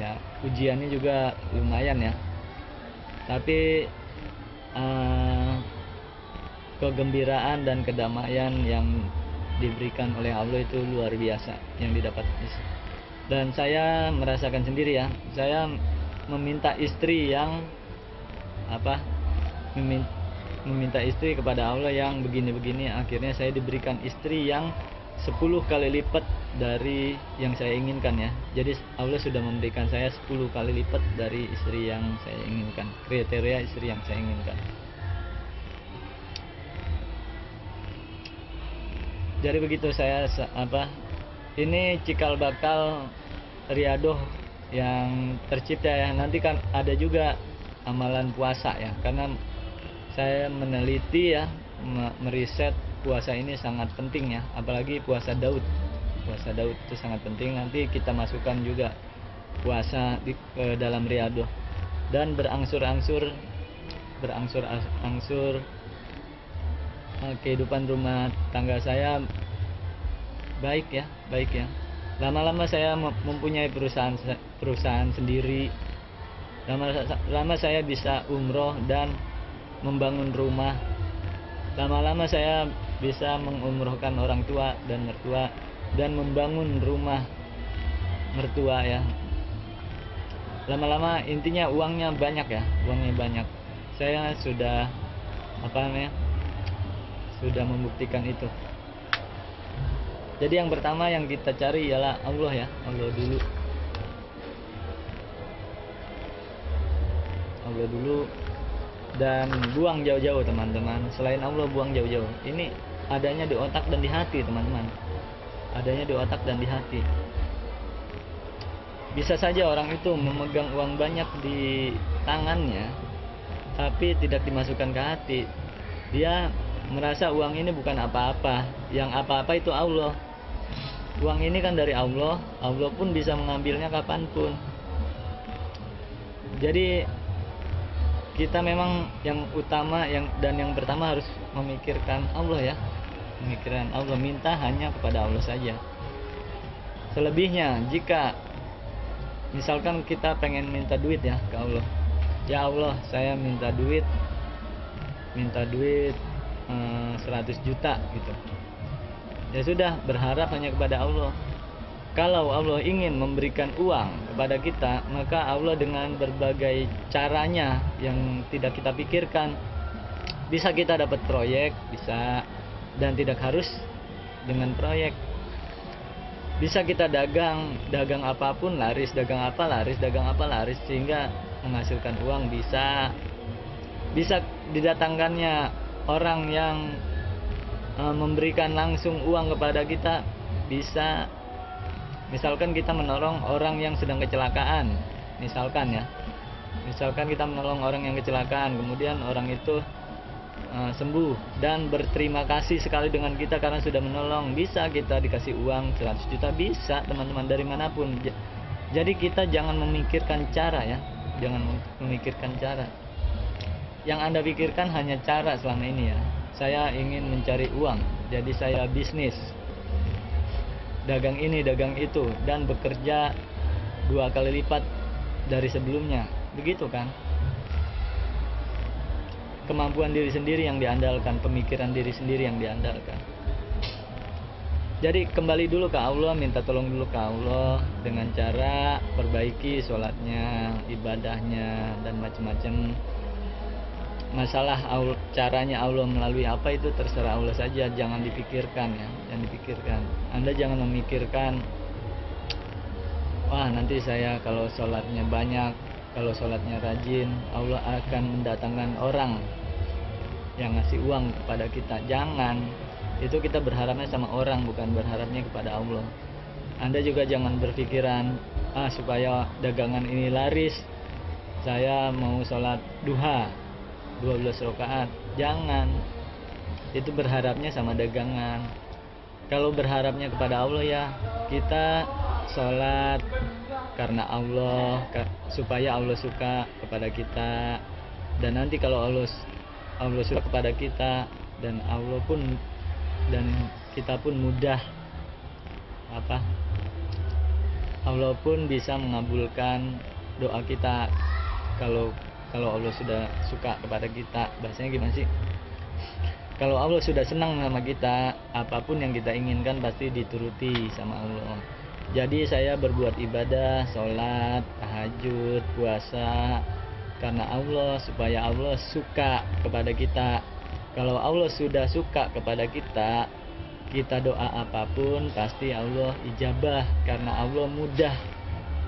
Speaker 1: Ya ujiannya juga lumayan ya. Tapi kegembiraan dan kedamaian yang diberikan oleh Allah itu luar biasa yang didapat. Dan saya merasakan sendiri ya, saya meminta istri yang meminta istri kepada Allah yang begini-begini, akhirnya saya diberikan istri yang 10 kali lipat dari yang saya inginkan ya. Jadi Allah sudah memberikan saya 10 kali lipat dari istri yang saya inginkan, kriteria istri yang saya inginkan. Jadi begitu saya ini cikal bakal riadoh yang tercipta ya. Nanti kan ada juga amalan puasa ya, karena saya meneliti ya, meriset puasa ini sangat penting ya, apalagi puasa Daud. Puasa Daud itu sangat penting. Nanti kita masukkan juga puasa ke dalam Riyadhah, dan berangsur-angsur kehidupan rumah tangga saya baik ya. Lama-lama saya mempunyai perusahaan sendiri. Lama saya bisa umroh dan membangun rumah. Lama-lama saya bisa mengumrohkan orang tua dan mertua dan membangun rumah mertua ya. Lama-lama intinya uangnya banyak ya, Saya sudah sudah membuktikan itu. Jadi yang pertama yang kita cari ialah Allah ya, Allah dulu, dan buang jauh-jauh teman-teman. Selain Allah buang jauh-jauh. Ini adanya di otak dan di hati teman-teman. Adanya di otak dan di hati. Bisa saja orang itu memegang uang banyak di tangannya, tapi tidak dimasukkan ke hati. Dia merasa uang ini bukan apa-apa. Yang apa-apa itu Allah. Uang ini kan dari Allah. Allah pun bisa mengambilnya kapanpun. Jadi kita memang yang utama dan yang pertama harus memikirkan Allah ya. Memikirkan Allah, minta hanya kepada Allah saja. Selebihnya, jika misalkan kita pengen minta duit ya ke Allah, ya Allah saya minta duit 100 juta gitu, ya sudah, berharap hanya kepada Allah. Kalau Allah ingin memberikan uang kepada kita, maka Allah dengan berbagai caranya yang tidak kita pikirkan, bisa kita dapat proyek, bisa, dan tidak harus dengan proyek. Bisa kita dagang apapun laris, dagang apa laris, sehingga menghasilkan uang. Bisa didatangkannya orang yang memberikan langsung uang kepada kita. Bisa, misalkan kita menolong orang yang sedang kecelakaan, misalkan kita menolong orang yang kecelakaan, kemudian orang itu sembuh dan berterima kasih sekali dengan kita karena sudah menolong. Bisa kita dikasih uang 100 juta, bisa teman-teman, dari manapun. Jadi kita jangan memikirkan cara ya, yang Anda pikirkan hanya cara selama ini ya. Saya ingin mencari uang, jadi saya bisnis, dagang ini, dagang itu, dan bekerja 2 kali lipat dari sebelumnya. Begitu kan? Kemampuan diri sendiri yang diandalkan, pemikiran diri sendiri yang diandalkan. Jadi kembali dulu ke Allah, minta tolong dulu ke Allah dengan cara perbaiki sholatnya, ibadahnya, dan macam-macam. Masalah caranya Allah melalui apa itu terserah Allah saja, jangan dipikirkan ya, jangan dipikirkan. Anda jangan memikirkan, wah nanti saya kalau sholatnya banyak, kalau sholatnya rajin, Allah akan mendatangkan orang yang ngasih uang kepada kita. Jangan, itu kita berharapnya sama orang, bukan berharapnya kepada Allah. Anda juga jangan berpikiran, supaya dagangan ini laris, saya mau sholat duha 12 rakaat. Jangan, itu berharapnya sama dagangan. Kalau berharapnya kepada Allah ya, kita sholat karena Allah, supaya Allah suka kepada kita. Dan nanti kalau Allah suka kepada kita, dan kita pun mudah Allah pun bisa mengabulkan doa kita. Kalau Allah sudah suka kepada kita, bahasanya gimana sih? Kalau Allah sudah senang sama kita, apapun yang kita inginkan pasti dituruti sama Allah. Jadi saya berbuat ibadah, sholat, tahajud, puasa karena Allah, supaya Allah suka kepada kita. Kalau Allah sudah suka kepada kita, kita doa apapun pasti Allah ijabah, karena Allah mudah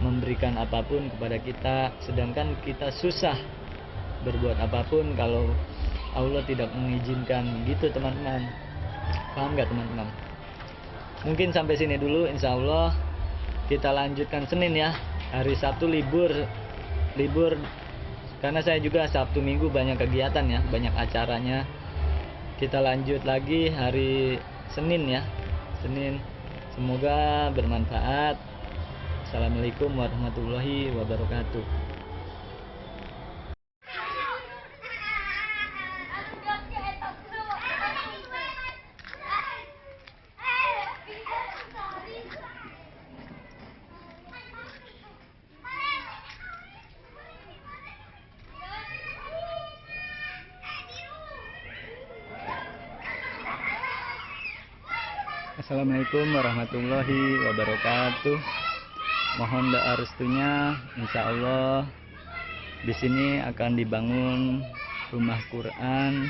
Speaker 1: memberikan apapun kepada kita. Sedangkan kita susah berbuat apapun kalau Allah tidak mengizinkan, gitu teman-teman. Paham gak teman-teman? Mungkin sampai sini dulu, insya Allah kita lanjutkan Senin ya. Hari Sabtu libur karena saya juga Sabtu Minggu banyak kegiatan ya, banyak acaranya. Kita lanjut lagi hari Senin ya, Senin. Semoga bermanfaat. Assalamualaikum warahmatullahi wabarakatuh. Assalamualaikum warahmatullahi wabarakatuh. Mohon doa restunya, insya Allah di sini akan dibangun rumah Quran,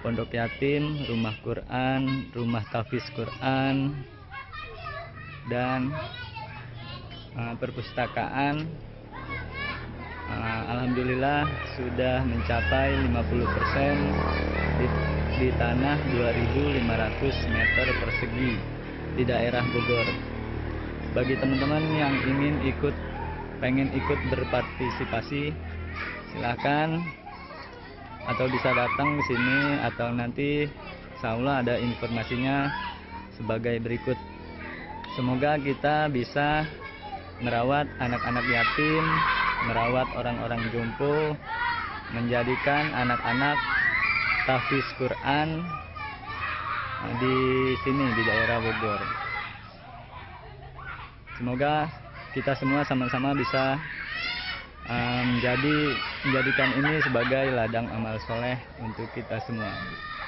Speaker 1: pondok yatim, rumah Quran, rumah tahfiz Quran, dan perpustakaan. Alhamdulillah sudah mencapai 50% di tanah 2.500 meter persegi di daerah Bogor. Bagi teman-teman yang pengen ikut berpartisipasi, silakan, atau bisa datang ke sini, atau nanti insya Allah ada informasinya sebagai berikut. Semoga kita bisa merawat anak-anak yatim, merawat orang-orang jompo, menjadikan anak-anak tahfiz Quran di sini di daerah Bogor. Semoga kita semua sama-sama bisa menjadikan ini sebagai ladang amal soleh untuk kita semua.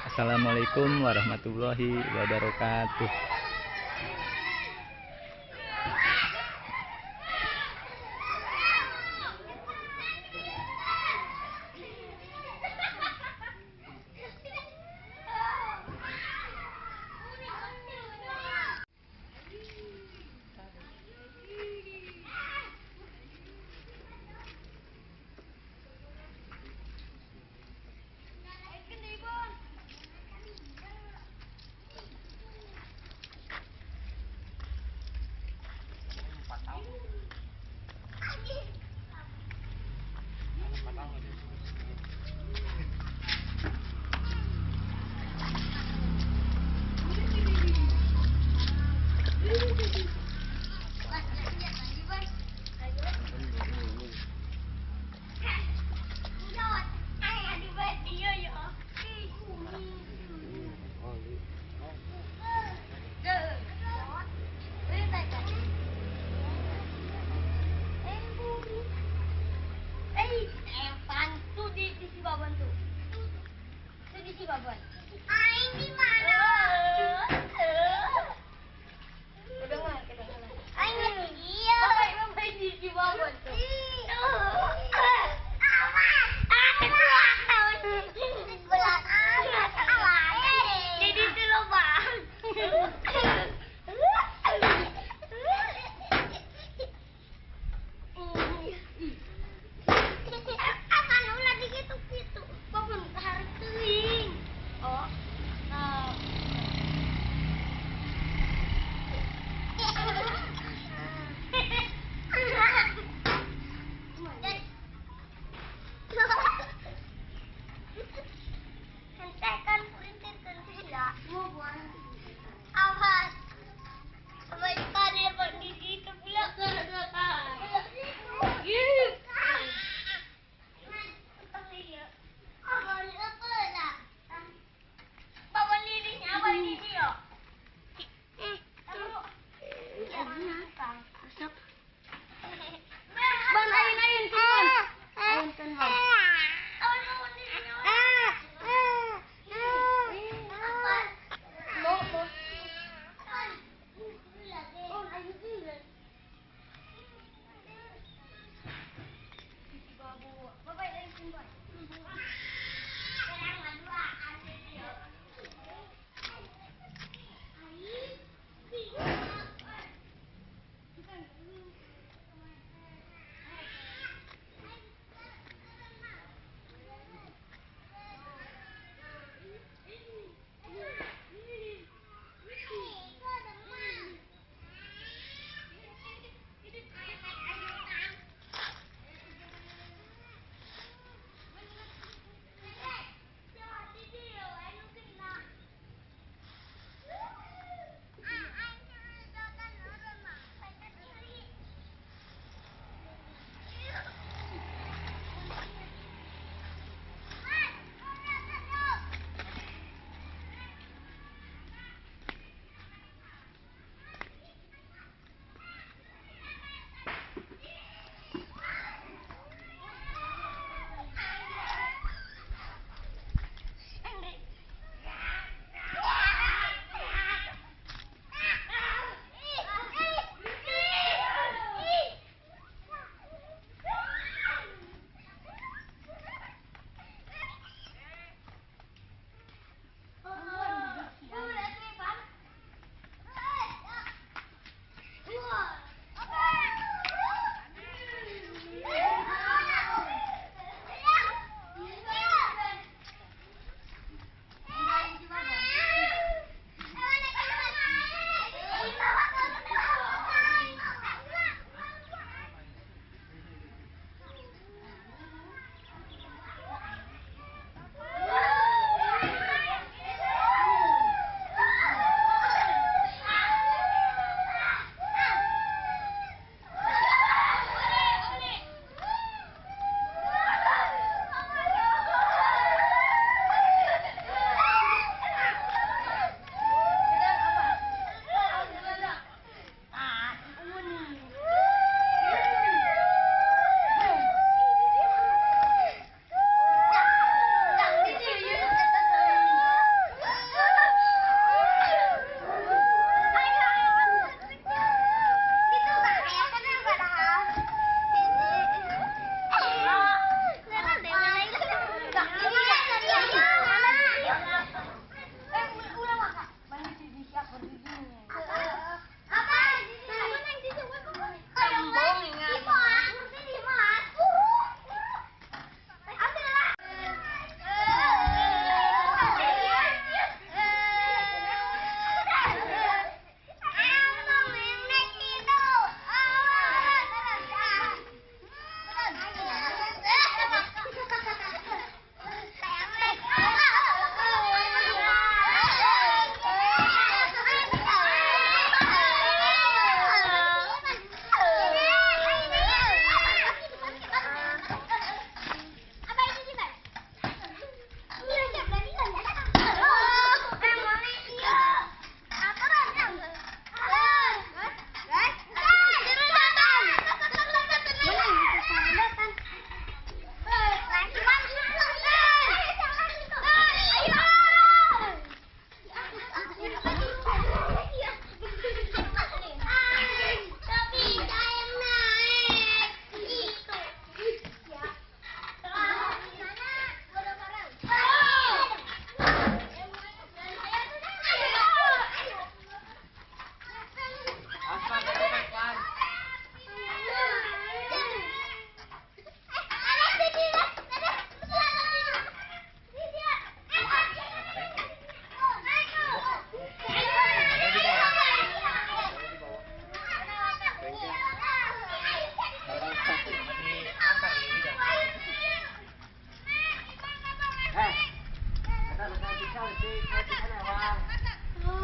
Speaker 1: Assalamualaikum warahmatullahi wabarakatuh.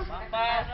Speaker 2: Bapak